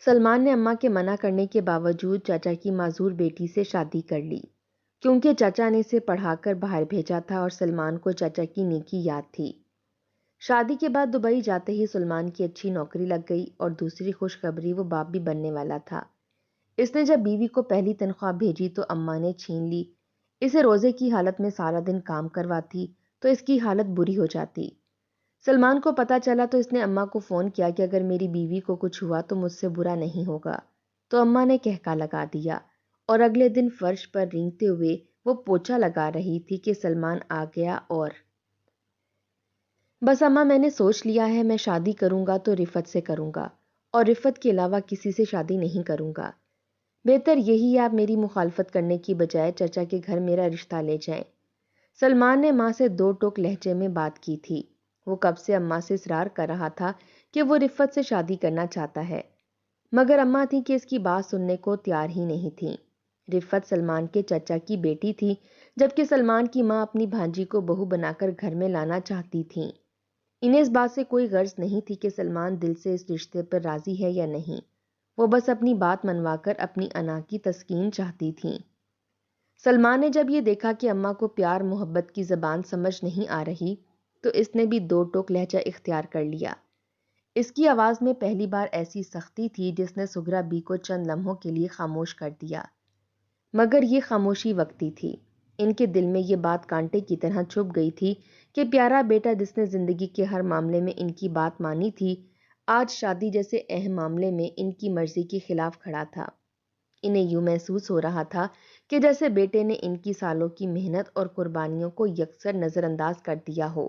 سلمان نے اماں کے منع کرنے کے باوجود چچا کی معذور بیٹی سے شادی کر لی، کیونکہ چچا نے اسے پڑھا کر باہر بھیجا تھا اور سلمان کو چچا کی نیکی یاد تھی۔ شادی کے بعد دبئی جاتے ہی سلمان کی اچھی نوکری لگ گئی اور دوسری خوشخبری وہ باپ بھی بننے والا تھا۔ اس نے جب بیوی کو پہلی تنخواہ بھیجی تو اماں نے چھین لی۔ اسے روزے کی حالت میں سارا دن کام کرواتی تو اس کی حالت بری ہو جاتی۔ سلمان کو پتا چلا تو اس نے اماں کو فون کیا کہ اگر میری بیوی کو کچھ ہوا تو مجھ سے برا نہیں ہوگا، تو اماں نے کہکا لگا دیا اور اگلے دن فرش پر رینگتے ہوئے وہ پوچھا لگا رہی تھی کہ سلمان آ گیا اور بس اماں میں نے سوچ لیا ہے میں شادی کروں گا تو رفت سے کروں گا اور رفت کے علاوہ کسی سے شادی نہیں کروں گا۔ بہتر یہی ہے آپ میری مخالفت کرنے کی بجائے چچا کے گھر میرا رشتہ لے جائیں۔ سلمان نے ماں سے دو ٹوک لہجے میں بات کی تھی۔ وہ کب سے اماں سے اصرار کر رہا تھا کہ وہ رفت سے شادی کرنا چاہتا ہے، مگر اماں تھی کہ اس کی بات سننے کو تیار ہی نہیں تھی۔ رفت سلمان کے چچا کی بیٹی تھی، جبکہ سلمان کی ماں اپنی بھانجی کو بہو بنا کر گھر میں لانا چاہتی تھیں۔ انہیں اس بات سے کوئی غرض نہیں تھی کہ سلمان دل سے اس رشتے پر راضی ہے یا نہیں، وہ بس اپنی بات منوا کر اپنی انا کی تسکین چاہتی تھیں۔ سلمان نے جب یہ دیکھا کہ اماں کو پیار محبت کی زبان سمجھ نہیں آ رہی تو اس نے بھی دو ٹوک لہجہ اختیار کر لیا۔ اس کی آواز میں پہلی بار ایسی سختی تھی جس نے سغرا بی کو چند لمحوں کے لیے خاموش کر دیا، مگر یہ خاموشی وقتی تھی۔ ان کے دل میں یہ بات کانٹے کی طرح چھپ گئی تھی کہ پیارا بیٹا جس نے زندگی کے ہر معاملے میں ان کی بات مانی تھی، آج شادی جیسے اہم معاملے میں ان کی مرضی کے خلاف کھڑا تھا۔ انہیں یوں محسوس ہو رہا تھا کہ جیسے بیٹے نے ان کی سالوں کی محنت اور قربانیوں کو یکسر نظر انداز کر دیا ہو۔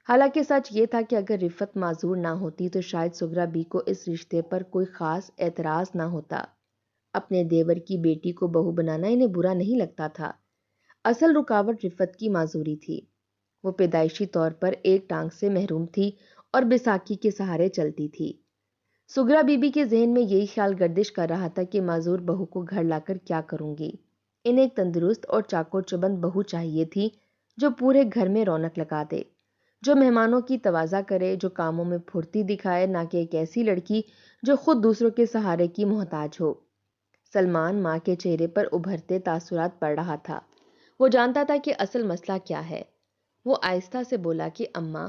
حالانکہ سچ یہ تھا کہ اگر رفت معذور نہ ہوتی تو شاید سغرا بی کو اس رشتے پر کوئی خاص اعتراض نہ ہوتا۔ اپنے دیور کی بیٹی کو بہو بنانا انہیں برا نہیں لگتا تھا، اصل رکاوٹ رفت کی معذوری تھی۔ وہ پیدائشی طور پر ایک ٹانگ سے محروم تھی اور بیساکھی کے سہارے چلتی تھی۔ سغرا بی بی کے ذہن میں یہی خیال گردش کر رہا تھا کہ معذور بہو کو گھر لا کر کیا کروں گی۔ انہیں ایک تندرست اور چاق و چبند بہو چاہیے تھی جو پورے گھر میں رونق لگا دے، جو مہمانوں کی تواضع کرے، جو کاموں میں پھرتی دکھائے، نہ کہ ایک ایسی لڑکی جو خود دوسروں کے سہارے کی محتاج ہو۔ سلمان ماں کے چہرے پر ابھرتے تاثرات پڑھ رہا تھا۔ وہ جانتا تھا کہ اصل مسئلہ کیا ہے۔ وہ آہستہ سے بولا کہ اماں،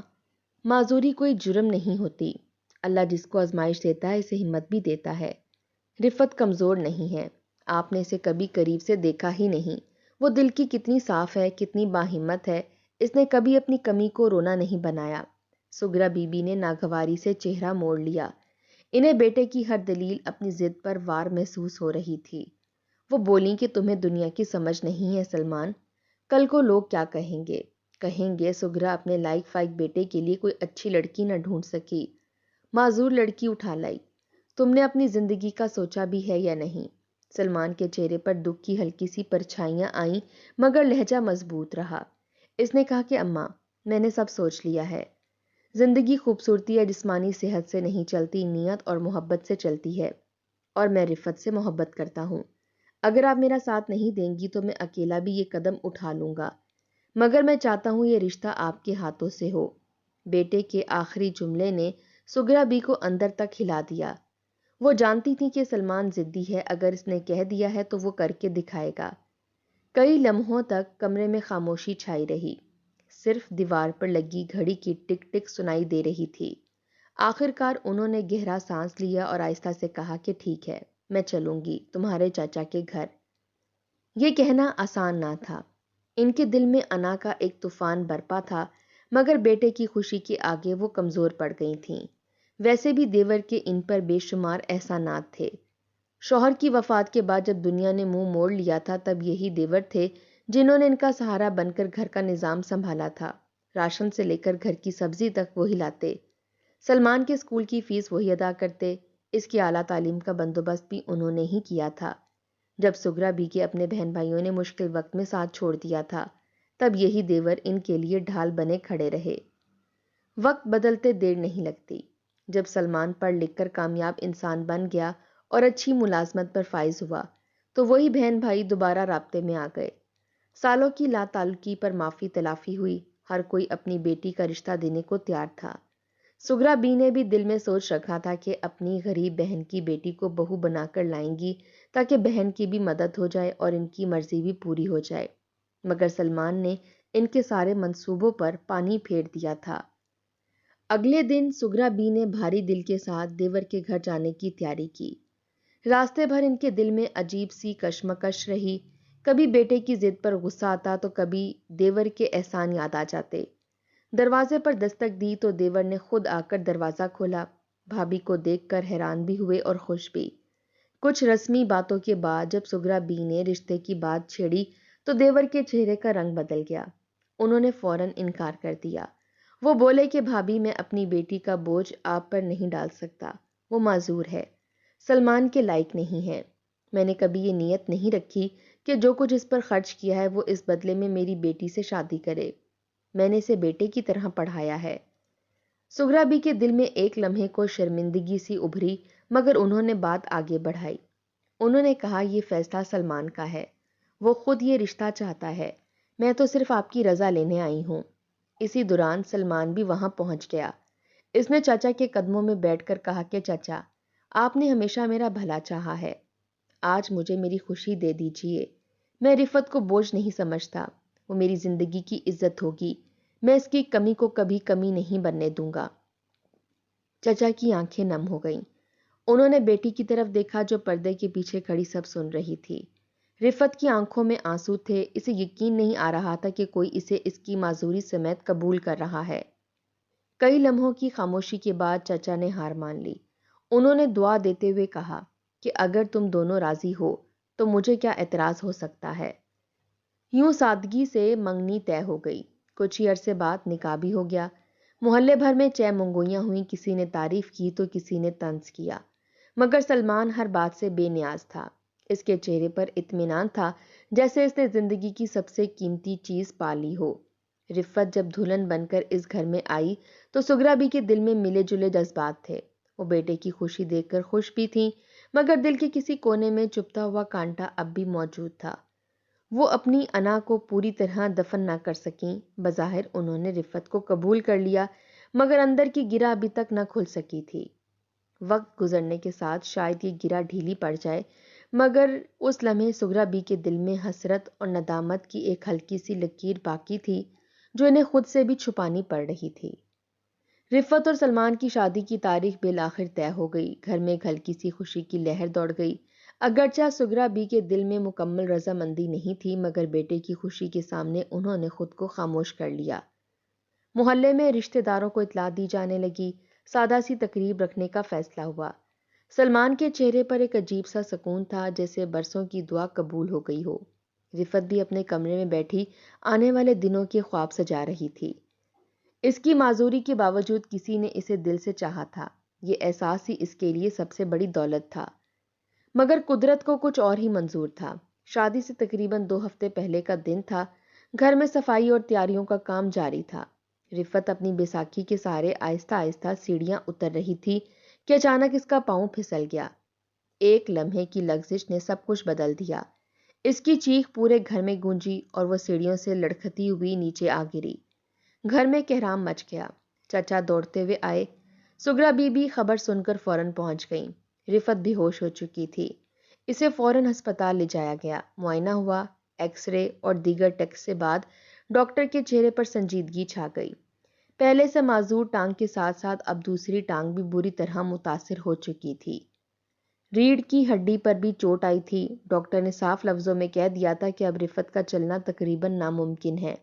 معذوری کوئی جرم نہیں ہوتی، اللہ جس کو آزمائش دیتا ہے اسے ہمت بھی دیتا ہے۔ رفت کمزور نہیں ہے، آپ نے اسے کبھی قریب سے دیکھا ہی نہیں، وہ دل کی کتنی صاف ہے، کتنی باہمت ہے، اس نے کبھی اپنی کمی کو رونا نہیں بنایا۔ سغرا بی بی نے ناگواری سے چہرہ موڑ لیا۔ انہیں بیٹے کی ہر دلیل اپنی ضد پر وار محسوس ہو رہی تھی۔ وہ بولیں کہ تمہیں دنیا کی سمجھ نہیں ہے سلمان، کل کو لوگ کیا کہیں گے؟ کہیں گے سغرا اپنے لائق فائق بیٹے کے لیے کوئی اچھی لڑکی نہ ڈھونڈ سکی، معذور لڑکی اٹھا لائی۔ تم نے اپنی زندگی کا سوچا بھی ہے یا نہیں؟ سلمان کے چہرے پر دکھ کی ہلکی سی پرچھائیاں آئیں مگر لہجہ مضبوط رہا۔ اس نے کہا کہ اماں، میں نے سب سوچ لیا ہے۔ زندگی خوبصورتی یا جسمانی صحت سے نہیں چلتی، نیت اور محبت سے چلتی ہے، اور میں رفت سے محبت کرتا ہوں۔ اگر آپ میرا ساتھ نہیں دیں گی تو میں اکیلا بھی یہ قدم اٹھا لوں گا، مگر میں چاہتا ہوں یہ رشتہ آپ کے ہاتھوں سے ہو۔ بیٹے کے آخری جملے نے سغرا بی کو اندر تک ہلا دیا۔ وہ جانتی تھی کہ سلمان ضدی ہے، اگر اس نے کہہ دیا ہے تو وہ کر کے دکھائے گا۔ کئی لمحوں تک کمرے میں خاموشی چھائی رہی، صرف دیوار پر لگی گھڑی کی ٹک ٹک سنائی دے رہی تھی۔ آخر کار انہوں نے گہرا سانس لیا اور آہستہ سے کہا کہ ٹھیک ہے، میں چلوں گی تمہارے چاچا کے گھر۔ یہ کہنا آسان نہ تھا۔ ان کے دل میں انا کا ایک طوفان برپا تھا، مگر بیٹے کی خوشی کے آگے وہ کمزور پڑ گئی تھیں۔ ویسے بھی دیور کے ان پر بے شمار احسانات تھے۔ شوہر کی وفات کے بعد جب دنیا نے منہ موڑ لیا تھا تب یہی دیور تھے جنہوں نے ان کا سہارا بن کر گھر کا نظام سنبھالا تھا۔ راشن سے لے کر گھر کی سبزی تک وہی لاتے، سلمان کے اسکول کی فیس وہی ادا کرتے، اس کی اعلیٰ تعلیم کا بندوبست بھی انہوں نے ہی کیا تھا۔ جب سغرا بی کے اپنے بہن بھائیوں نے مشکل وقت میں ساتھ چھوڑ دیا تھا تب یہی دیور ان کے لیے ڈھال بنے کھڑے رہے۔ وقت بدلتے دیر نہیں لگتی۔ جب سلمان پڑھ لکھ کر کامیاب انسان بن گیا اور اچھی ملازمت پر فائز ہوا تو وہی بہن بھائی دوبارہ رابطے میں آ گئے۔ سالوں کی لا تعلقی پر معافی تلافی ہوئی، ہر کوئی اپنی بیٹی کا رشتہ دینے کو تیار تھا۔ سغرا بی نے بھی دل میں سوچ رکھا تھا کہ اپنی غریب بہن کی بیٹی کو بہو بنا کر لائیں گی تاکہ بہن کی بھی مدد ہو جائے اور ان کی مرضی بھی پوری ہو جائے، مگر سلمان نے ان کے سارے منصوبوں پر پانی پھیر دیا تھا۔ اگلے دن سغرا بی نے بھاری دل کے ساتھ دیور کے گھر جانے کی تیاری کی۔ راستے بھر ان کے دل میں عجیب سی کشمکش رہی، کبھی بیٹے کی ضد پر غصہ آتا تو کبھی دیور کے احسان یاد آ جاتے۔ دروازے پر دستک دی تو دیور نے خود آ کر دروازہ کھولا۔ بھابھی کو دیکھ کر حیران بھی ہوئے اور خوش بھی۔ کچھ رسمی باتوں کے بعد جب سغرا بی نے رشتے کی بات چھیڑی تو دیور کے چہرے کا رنگ بدل گیا۔ انہوں نے فوراً انکار کر دیا۔ وہ بولے کہ بھابھی میں اپنی بیٹی کا بوجھ آپ پر نہیں ڈال سکتا، وہ معذور ہے، سلمان کے لائق نہیں ہے۔ میں نے کبھی یہ نیت نہیں رکھی کہ جو کچھ اس پر خرچ کیا ہے وہ اس بدلے میں میری بیٹی سے شادی کرے۔ میں نے اسے بیٹے کی طرح پڑھایا ہے۔ سغرا بی کے دل میں ایک لمحے کو شرمندگی سی ابھری، مگر انہوں نے بات آگے بڑھائی۔ انہوں نے کہا یہ فیصلہ سلمان کا ہے، وہ خود یہ رشتہ چاہتا ہے، میں تو صرف آپ کی رضا لینے آئی ہوں۔ اسی دوران سلمان بھی وہاں پہنچ گیا۔ اس نے چاچا کے قدموں میں بیٹھ کر کہا کہ چاچا، آپ نے ہمیشہ میرا بھلا چاہا ہے، آج مجھے میری خوشی دے دیجیے۔ میں رفت کو بوجھ نہیں سمجھتا، وہ میری زندگی کی عزت ہوگی، میں اس کی کمی کو کبھی کمی نہیں بننے دوں گا۔ چچا کی آنکھیں نم ہو گئیں۔ انہوں نے بیٹی کی طرف دیکھا جو پردے کے پیچھے کھڑی سب سن رہی تھی۔ رفت کی آنکھوں میں آنسو تھے، اسے یقین نہیں آ رہا تھا کہ کوئی اسے اس کی معذوری سمیت قبول کر رہا ہے۔ کئی لمحوں کی خاموشی کے بعد چچا نے ہار مان لی۔ انہوں نے دعا دیتے ہوئے کہا کہ اگر تم دونوں راضی ہو تو مجھے کیا اعتراض ہو سکتا ہے۔ یوں سادگی سے منگنی طے ہو گئی۔ کچھ ہی عرصے بعد نکاح بھی ہو گیا۔ محلے بھر میں چہ منگوئیاں ہوئیں، کسی نے تعریف کی تو کسی نے طنز کیا، مگر سلمان ہر بات سے بے نیاز تھا۔ اس کے چہرے پر اطمینان تھا، جیسے اس نے زندگی کی سب سے قیمتی چیز پا لی ہو۔ رفت جب دلہن بن کر اس گھر میں آئی تو سغرا بی کے دل میں ملے جلے جذبات تھے۔ وہ بیٹے کی خوشی دیکھ کر خوش بھی تھیں، مگر دل کے کسی کونے میں چپتا ہوا کانٹا اب بھی موجود تھا۔ وہ اپنی انا کو پوری طرح دفن نہ کر سکیں۔ بظاہر انہوں نے رفت کو قبول کر لیا، مگر اندر کی گرہ ابھی تک نہ کھل سکی تھی۔ وقت گزرنے کے ساتھ شاید یہ گرہ ڈھیلی پڑ جائے، مگر اس لمحے سغرا بی کے دل میں حسرت اور ندامت کی ایک ہلکی سی لکیر باقی تھی جو انہیں خود سے بھی چھپانی پڑ رہی تھی۔ رفت اور سلمان کی شادی کی تاریخ بالآخر طے ہو گئی۔ گھر میں ایک ہلکی سی خوشی کی لہر دوڑ گئی۔ اگرچہ سغرا بی کے دل میں مکمل رضامندی نہیں تھی، مگر بیٹے کی خوشی کے سامنے انہوں نے خود کو خاموش کر لیا۔ محلے میں رشتہ داروں کو اطلاع دی جانے لگی۔ سادہ سی تقریب رکھنے کا فیصلہ ہوا۔ سلمان کے چہرے پر ایک عجیب سا سکون تھا، جیسے برسوں کی دعا قبول ہو گئی ہو۔ رفت بھی اپنے کمرے میں بیٹھی آنے والے دنوں کے خواب سجا رہی تھی۔ اس کی معذوری کے باوجود کسی نے اسے دل سے چاہا تھا، یہ احساس ہی اس کے لیے سب سے بڑی دولت تھا۔ مگر قدرت کو کچھ اور ہی منظور تھا۔ شادی سے تقریباً 2 ہفتے پہلے کا دن تھا۔ گھر میں صفائی اور تیاریوں کا کام جاری تھا۔ رفت اپنی بیساکھی کے سہارے آہستہ آہستہ سیڑھیاں اتر رہی تھی کہ اچانک اس کا پاؤں پھسل گیا۔ ایک لمحے کی لغزش نے سب کچھ بدل دیا۔ اس کی چیخ پورے گھر میں گونجی اور وہ سیڑھیوں سے لڑکھتی ہوئی نیچے آ گری۔ گھر میں کہرام مچ گیا۔ چچا دوڑتے ہوئے آئے۔ سغرا بی بھی خبر سن کر فوراً پہنچ گئیں۔ رفت بھی ہوش ہو چکی تھی۔ اسے فوراً ہسپتال لے جایا گیا۔ معائنہ ہوا۔ ایکس رے اور دیگر ٹیسٹ سے بعد ڈاکٹر کے چہرے پر سنجیدگی چھا گئی۔ پہلے سے معذور ٹانگ کے ساتھ ساتھ اب دوسری ٹانگ بھی بری طرح متاثر ہو چکی تھی۔ ریڑھ کی ہڈی پر بھی چوٹ آئی تھی۔ ڈاکٹر نے صاف لفظوں میں کہہ دیا تھا کہ اب رفت کا چلنا تقریباً ناممکن ہے۔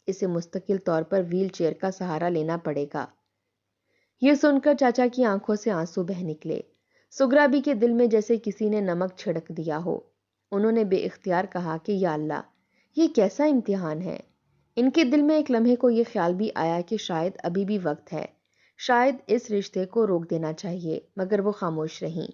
اسے مستقل طور پر ویل چیئر کا سہارا لینا پڑے گا۔ یہ سن کر چاچا کی آنکھوں سے آنسو بہہ نکلے۔ سغرا بی کے دل میں جیسے کسی نے نمک چھڑک دیا ہو۔ انہوں نے بے اختیار کہا کہ یا اللہ، یہ کیسا امتحان ہے۔ ان کے دل میں ایک لمحے کو یہ خیال بھی آیا کہ شاید ابھی بھی وقت ہے، شاید اس رشتے کو روک دینا چاہیے، مگر وہ خاموش رہیں۔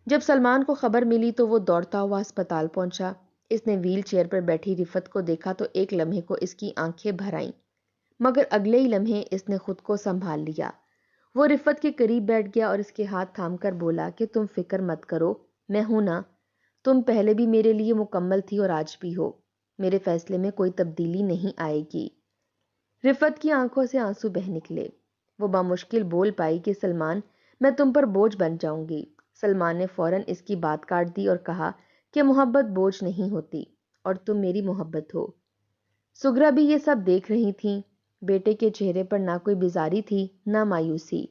جب سلمان کو خبر ملی تو وہ دوڑتا ہوا ہسپتال پہنچا۔ اس نے ویل چیئر پر بیٹھی رفت کو دیکھا تو ایک لمحے کو اس کی آنکھیں بھر آئیں، مگر اگلے ہی لمحے اس نے خود کو سنبھال لیا۔ وہ رفت کے قریب بیٹھ گیا اور اس کے ہاتھ تھام کر بولا کہ تم فکر مت کرو، میں ہوں نا، تم پہلے بھی میرے لیے مکمل تھی اور آج بھی ہو، میرے فیصلے میں کوئی تبدیلی نہیں آئے گی۔ رفت کی آنکھوں سے آنسو بہہ نکلے۔ وہ بامشکل بول پائی کہ سلمان، میں تم پر بوجھ بن جاؤں گی۔ سلمان نے فوراً اس کی بات کاٹ دی اور کہا کہ محبت بوجھ نہیں ہوتی اور تم میری محبت ہو۔ سغرا بھی یہ سب دیکھ رہی تھیں۔ بیٹے کے چہرے پر نہ کوئی بیزاری تھی نہ مایوسی،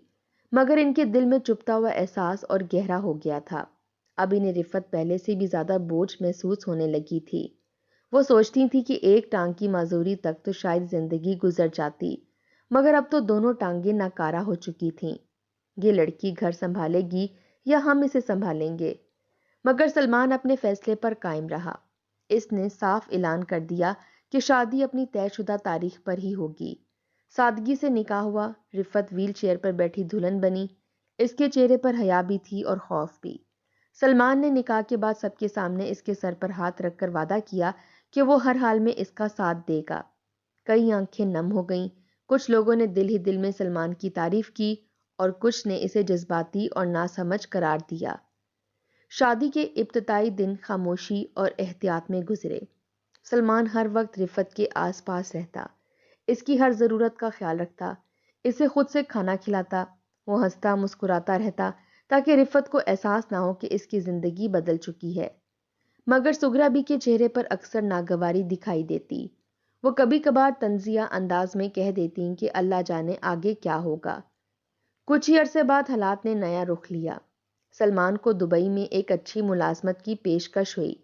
مگر ان کے دل میں چپتا ہوا احساس اور گہرا ہو گیا تھا۔ اب انہیں رفت پہلے سے بھی زیادہ بوجھ محسوس ہونے لگی تھی۔ وہ سوچتی تھی کہ ایک ٹانگ کی معذوری تک تو شاید زندگی گزر جاتی، مگر اب تو دونوں ٹانگیں ناکارہ ہو چکی تھیں۔ یہ لڑکی گھر سنبھالے گی یا ہم اسے سنبھالیں گے؟ مگر سلمان اپنے فیصلے پر قائم رہا۔ اس نے صاف اعلان کر دیا کہ شادی اپنی طے شدہ تاریخ پر ہی ہوگی۔ سادگی سے نکاح ہوا۔ رفت ویل چیئر پر بیٹھی دلہن بنی۔ اس کے چہرے پر حیا بھی تھی اور خوف بھی۔ سلمان نے نکاح کے بعد سب کے سامنے اس کے سر پر ہاتھ رکھ کر وعدہ کیا کہ وہ ہر حال میں اس کا ساتھ دے گا۔ کئی آنکھیں نم ہو گئیں۔ کچھ لوگوں نے دل ہی دل میں سلمان کی تعریف کی اور کچھ نے اسے جذباتی اور ناسمجھ قرار دیا۔ شادی کے ابتدائی دن خاموشی اور احتیاط میں گزرے۔ سلمان ہر وقت رفت کے آس پاس رہتا، اس کی ہر ضرورت کا خیال رکھتا، اسے خود سے کھانا کھلاتا۔ وہ ہنستا مسکراتا رہتا تاکہ رفت کو احساس نہ ہو کہ اس کی زندگی بدل چکی ہے۔ مگر سغرا بھی کے چہرے پر اکثر ناگواری دکھائی دیتی۔ وہ کبھی کبھار طنزیہ انداز میں کہہ دیتی کہ اللہ جانے آگے کیا ہوگا۔ کچھ ہی عرصے بعد حالات نے نیا رخ لیا۔ سلمان کو دبئی میں ایک اچھی ملازمت کی پیشکش ہوئی۔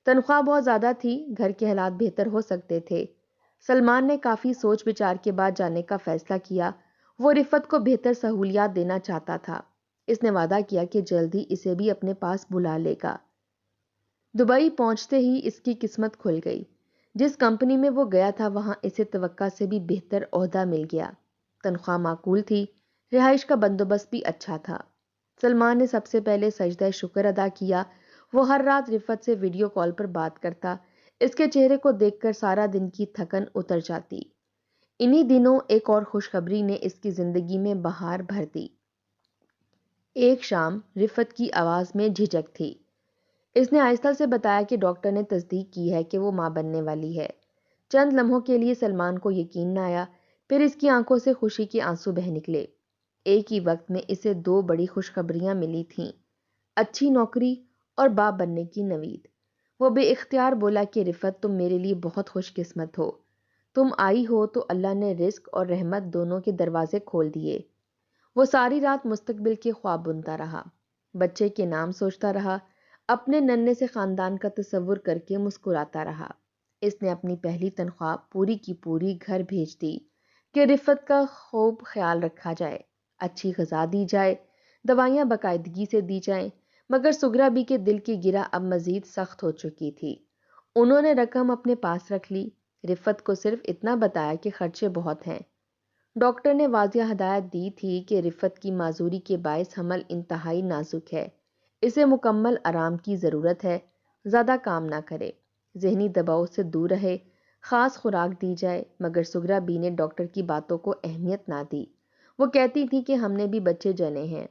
تنخواہ بہت زیادہ تھی، گھر کے حالات بہتر ہو سکتے تھے۔ سلمان نے کافی سوچ بچار کے بعد جانے کا فیصلہ کیا۔ وہ رفت کو بہتر سہولیات دینا چاہتا تھا۔ اس نے وعدہ کیا کہ جلد ہی اسے بھی اپنے پاس بلا لے گا۔ دبئی پہنچتے ہی اس کی قسمت کھل گئی۔ جس کمپنی میں وہ گیا تھا وہاں اسے توقع سے بھی بہتر عہدہ مل گیا۔ تنخواہ معقول تھی، رہائش کا بندوبست بھی اچھا تھا۔ سلمان نے سب سے پہلے سجدہ شکر ادا کیا۔ وہ ہر رات رفت سے ویڈیو کال پر بات کرتا۔ اس کے چہرے کو دیکھ کر سارا دن کی تھکن اتر جاتی۔ انہی دنوں ایک اور خوشخبری نے اس کی زندگی میں بہار بھر دی۔ ایک شام رفت کی آواز میں جھجک تھی۔ اس نے آہستہ سے بتایا کہ ڈاکٹر نے تصدیق کی ہے کہ وہ ماں بننے والی ہے۔ چند لمحوں کے لیے سلمان کو یقین نہ آیا، پھر اس کی آنکھوں سے خوشی کے آنسو بہہ نکلے۔ ایک ہی وقت میں اسے دو بڑی خوشخبریاں ملی تھیں، اچھی نوکری اور باپ بننے کی نوید۔ وہ بے اختیار بولا کہ رفت، تم میرے لیے بہت خوش قسمت ہو۔ تم آئی ہو تو اللہ نے رزق اور رحمت دونوں کے دروازے کھول دیے۔ وہ ساری رات مستقبل کے خواب بنتا رہا، بچے کے نام سوچتا رہا، اپنے ننھے سے خاندان کا تصور کر کے مسکراتا رہا۔ اس نے اپنی پہلی تنخواہ پوری کی پوری گھر بھیج دی کہ رفت کا خوب خیال رکھا جائے، اچھی غذا دی جائے، دوائیاں باقاعدگی سے دی جائیں۔ مگر سغرا بی کے دل کی گرہ اب مزید سخت ہو چکی تھی۔ انہوں نے رقم اپنے پاس رکھ لی، رفت کو صرف اتنا بتایا کہ خرچے بہت ہیں۔ ڈاکٹر نے واضح ہدایت دی تھی کہ رفت کی معذوری کے باعث حمل انتہائی نازک ہے، اسے مکمل آرام کی ضرورت ہے، زیادہ کام نہ کرے، ذہنی دباؤ سے دور رہے، خاص خوراک دی جائے۔ مگر سغرا بی نے ڈاکٹر کی باتوں کو اہمیت نہ دی۔ وہ کہتی تھی کہ ہم نے بھی بچے جنے ہیں،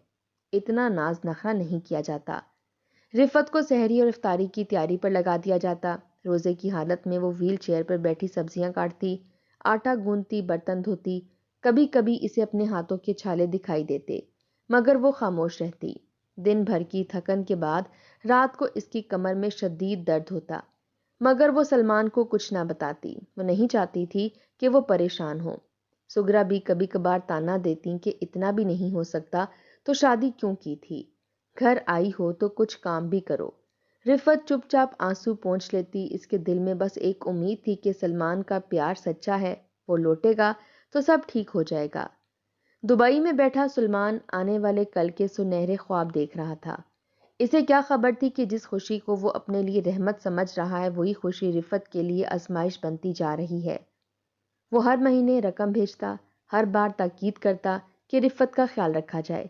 اتنا ناز نخرہ نہیں کیا جاتا۔ رفت کو سحری اور افطاری کی تیاری پر لگا دیا جاتا۔ روزے کی حالت میں وہ ویل چیئر پر بیٹھی سبزیاں کاٹتی، آٹا گوندتی، برتن دھوتی۔ کبھی کبھی اسے اپنے ہاتھوں کے چھالے دکھائی دیتے، مگر وہ خاموش رہتی۔ دن بھر کی تھکن کے بعد رات کو اس کی کمر میں شدید درد ہوتا، مگر وہ سلمان کو کچھ نہ بتاتی۔ وہ نہیں چاہتی تھی کہ وہ پریشان ہو۔ سغرا بھی کبھی کبھار تانا دیتی کہ اتنا بھی نہیں ہو سکتا تو شادی کیوں کی تھی، گھر آئی ہو تو کچھ کام بھی کرو۔ رفت چپ چاپ آنسو پونچھ لیتی۔ اس کے دل میں بس ایک امید تھی کہ سلمان کا پیار سچا ہے، وہ لوٹے گا تو سب ٹھیک ہو جائے گا۔ دبئی میں بیٹھا سلمان آنے والے کل کے سنہرے خواب دیکھ رہا تھا۔ اسے کیا خبر تھی کہ جس خوشی کو وہ اپنے لیے رحمت سمجھ رہا ہے وہی خوشی رفت کے لیے آزمائش بنتی جا رہی ہے۔ وہ ہر مہینے رقم بھیجتا، ہر بار تاکید کرتا کہ رفت کا خیال رکھا جائے،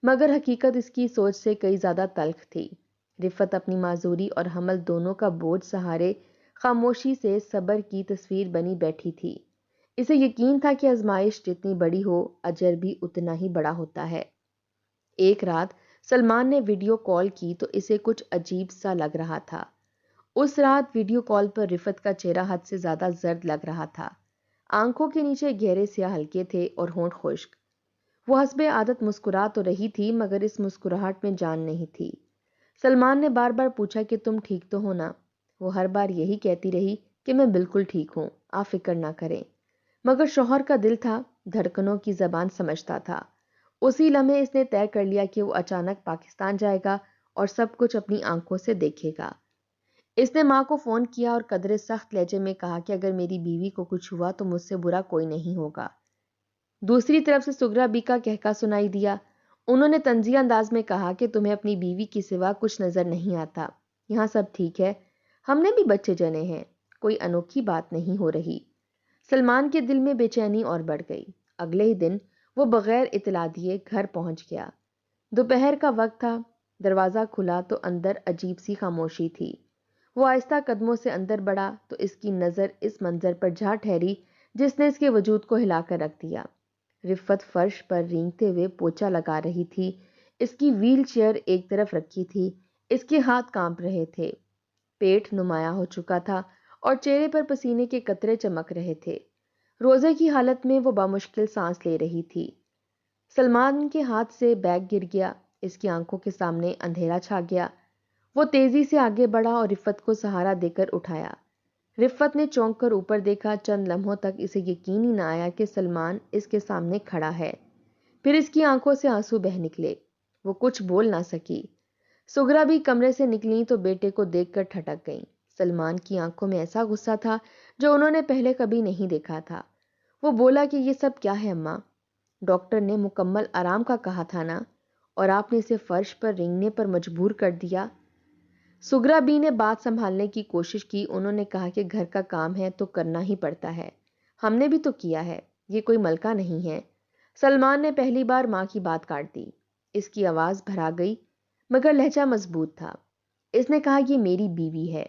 مگر حقیقت اس کی سوچ سے کئی زیادہ تلخ تھی۔ رفت اپنی معذوری اور حمل دونوں کا بوجھ سہارے خاموشی سے صبر کی تصویر بنی بیٹھی تھی۔ اسے یقین تھا کہ آزمائش جتنی بڑی ہو، اجر بھی اتنا ہی بڑا ہوتا ہے۔ ایک رات سلمان نے ویڈیو کال کی تو اسے کچھ عجیب سا لگ رہا تھا۔ اس رات ویڈیو کال پر رفت کا چہرہ حد سے زیادہ زرد لگ رہا تھا۔ آنکھوں کے نیچے گہرے سیاہ حلقے تھے اور ہونٹ خشک۔ وہ حسب عادت مسکرا تو رہی تھی مگر اس مسکراہٹ میں جان نہیں تھی۔ سلمان نے بار بار پوچھا کہ تم ٹھیک تو ہو نا؟ وہ ہر بار یہی کہتی رہی کہ میں بالکل ٹھیک ہوں، آپ فکر نہ کریں۔ مگر شوہر کا دل تھا، دھڑکنوں کی زبان سمجھتا تھا۔ اسی لمحے اس نے طے کر لیا کہ وہ اچانک پاکستان جائے گا اور سب کچھ اپنی آنکھوں سے دیکھے گا۔ اس نے ماں کو فون کیا اور قدرے سخت لہجے میں کہا کہ اگر میری بیوی کو کچھ ہوا تو مجھ سے برا کوئی نہیں ہوگا۔ دوسری طرف سے سغرا بی کا کہکا سنائی دیا۔ انہوں نے طنزیہ انداز میں کہا کہ تمہیں اپنی بیوی کی سوا کچھ نظر نہیں آتا، یہاں سب ٹھیک ہے، ہم نے بھی بچے جنے ہیں، کوئی انوکھی بات نہیں ہو رہی۔ سلمان کے دل میں بے چینی اور بڑھ گئی۔ اگلے ہی دن وہ بغیر اطلاع دیے گھر پہنچ گیا۔ دوپہر کا وقت تھا، دروازہ کھلا تو اندر عجیب سی خاموشی تھی۔ وہ آہستہ قدموں سے اندر بڑھا تو اس کی نظر اس منظر پر جا ٹھہری جس نے اس کے وجود کو ہلا کر رکھ دیا۔ رفت فرش پر رینگتے ہوئے پوچھا لگا رہی تھی، اس کی ویل چیئر ایک طرف رکھی تھی، اس کے ہاتھ کانپ رہے تھے، پیٹ نمایاں ہو چکا تھا اور چہرے پر پسینے کے قطرے چمک رہے تھے۔ روزے کی حالت میں وہ بامشکل سانس لے رہی تھی۔ سلمان کے ہاتھ سے بیگ گر گیا، اس کی آنکھوں کے سامنے اندھیرا چھا گیا۔ وہ تیزی سے آگے بڑھا اور رفت کو سہارا دے کر اٹھایا۔ رفت نے چونک کر اوپر دیکھا، چند لمحوں تک اسے یقین ہی نہ آیا کہ سلمان اس کے سامنے کھڑا ہے۔ پھر اس کی آنکھوں سے آنسو بہہ نکلے، وہ کچھ بول نہ سکی۔ سغرا بھی کمرے سے نکلیں تو بیٹے کو دیکھ کر ٹھٹک گئیں۔ سلمان کی آنکھوں میں ایسا غصہ تھا جو انہوں نے پہلے کبھی نہیں دیکھا تھا۔ وہ بولا کہ یہ سب کیا ہے اماں؟ ڈاکٹر نے مکمل آرام کا کہا تھا نا، اور آپ نے اسے فرش پر رینگنے پر مجبور کر دیا۔ سغرا بی نے بات سنبھالنے کی کوشش کی، انہوں نے کہا کہ گھر کا کام ہے تو کرنا ہی پڑتا ہے، ہم نے بھی تو کیا ہے، یہ کوئی ملکہ نہیں ہے۔ سلمان نے پہلی بار ماں کی بات کاٹ دی۔ اس کی آواز بھرا گئی مگر لہجہ مضبوط تھا۔ اس نے کہا یہ میری بیوی ہے،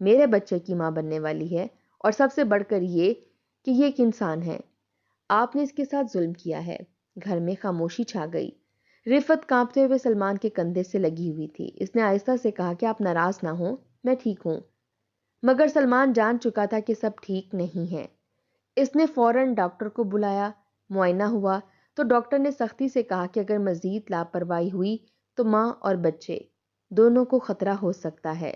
میرے بچے کی ماں بننے والی ہے، اور سب سے بڑھ کر یہ کہ یہ ایک انسان ہے۔ آپ نے اس کے ساتھ ظلم کیا ہے۔ گھر میں خاموشی چھا گئی۔ رفت کانپتے ہوئے سلمان کے کندھے سے لگی ہوئی تھی۔ اس نے آہستہ سے کہا کہ آپ ناراض نہ ہوں، میں ٹھیک ہوں۔ مگر سلمان جان چکا تھا کہ سب ٹھیک نہیں ہے۔ اس نے فوراً ڈاکٹر کو بلایا، معائنہ ہوا تو ڈاکٹر نے سختی سے کہا کہ اگر مزید لاپرواہی ہوئی تو ماں اور بچے دونوں کو خطرہ ہو سکتا ہے۔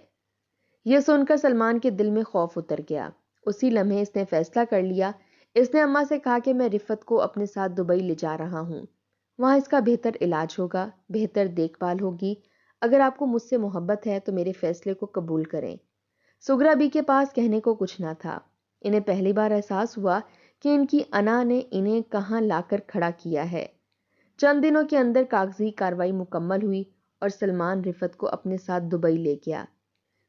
یہ سن کر سلمان کے دل میں خوف اتر گیا۔ اسی لمحے اس نے فیصلہ کر لیا۔ اس نے اماں سے کہا کہ میں رفت کو اپنے ساتھ دبئی لے جا رہا ہوں، وہاں اس کا بہتر علاج ہوگا، بہتر دیکھ بھال ہوگی۔ اگر آپ کو مجھ سے محبت ہے تو میرے فیصلے کو قبول کریں۔ سغرا بی کے پاس کہنے کو کچھ نہ تھا۔ انہیں پہلی بار احساس ہوا کہ ان کی انا نے انہیں کہاں لا کر کھڑا کیا ہے۔ چند دنوں کے اندر کاغذی کارروائی مکمل ہوئی اور سلمان رفت کو اپنے ساتھ دبئی لے گیا۔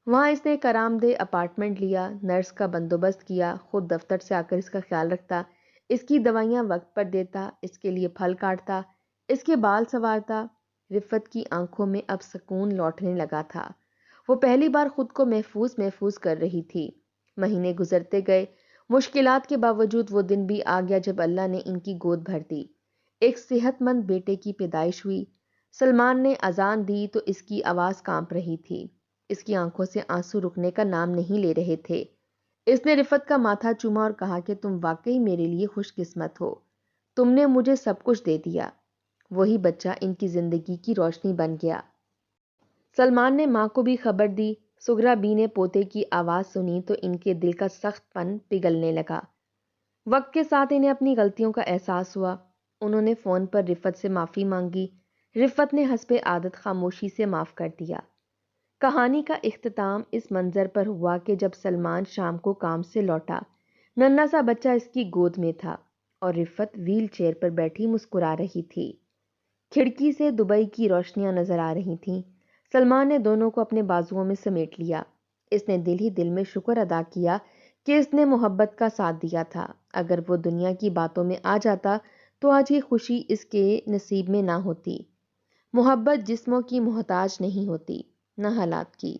وہاں اس نے ایک آرام دہ اپارٹمنٹ لیا، نرس کا بندوبست کیا، خود دفتر سے آ کر اس کا خیال رکھتا، اس کی دوائیاں وقت پر دیتا، اس کے لیے پھل کاٹتا، اس کے بال سنوارتا۔ رفت کی آنکھوں میں اب سکون لوٹنے لگا تھا۔ وہ پہلی بار خود کو محفوظ کر رہی تھی۔ مہینے گزرتے گئے، مشکلات کے باوجود وہ دن بھی آ گیا جب اللہ نے ان کی گود بھر دی۔ ایک صحت مند بیٹے کی پیدائش ہوئی۔ سلمان نے اذان دی تو اس کی آواز کانپ رہی تھی، اس کی آنکھوں سے آنسو رکنے کا نام نہیں لے رہے تھے۔ اس نے رفت کا ماتھا چوما اور کہا کہ تم واقعی میرے لیے خوش قسمت ہو، تم نے مجھے سب کچھ دے دیا۔ وہی بچہ ان کی زندگی کی روشنی بن گیا۔ سلمان نے ماں کو بھی خبر دی۔ سغرا بی نے پوتے کی آواز سنی تو ان کے دل کا سخت پن پگھلنے لگا۔ وقت کے ساتھ انہیں اپنی غلطیوں کا احساس ہوا۔ انہوں نے فون پر رفت سے معافی مانگی۔ رفت نے حسب عادت خاموشی سے معاف کر دیا۔ کہانی کا اختتام اس منظر پر ہوا کہ جب سلمان شام کو کام سے لوٹا، ننھا سا بچہ اس کی گود میں تھا اور رفت ویل چیئر پر بیٹھی مسکرا رہی تھی۔ کھڑکی سے دبئی کی روشنیاں نظر آ رہی تھیں۔ سلمان نے دونوں کو اپنے بازوؤں میں سمیٹ لیا۔ اس نے دل ہی دل میں شکر ادا کیا کہ اس نے محبت کا ساتھ دیا تھا۔ اگر وہ دنیا کی باتوں میں آ جاتا تو آج یہ خوشی اس کے نصیب میں نہ ہوتی۔ محبت جسموں کی محتاج نہیں ہوتی، نہ حالات کی۔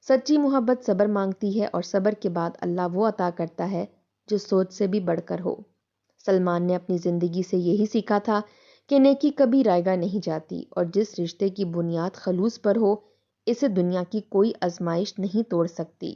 سچی محبت صبر مانگتی ہے اور صبر کے بعد اللہ وہ عطا کرتا ہے جو سوچ سے بھی بڑھ کر ہو۔ سلمان نے اپنی زندگی سے یہی سیکھا تھا کہ نیکی کبھی رائیگاں نہیں جاتی، اور جس رشتے کی بنیاد خلوص پر ہو اسے دنیا کی کوئی آزمائش نہیں توڑ سکتی۔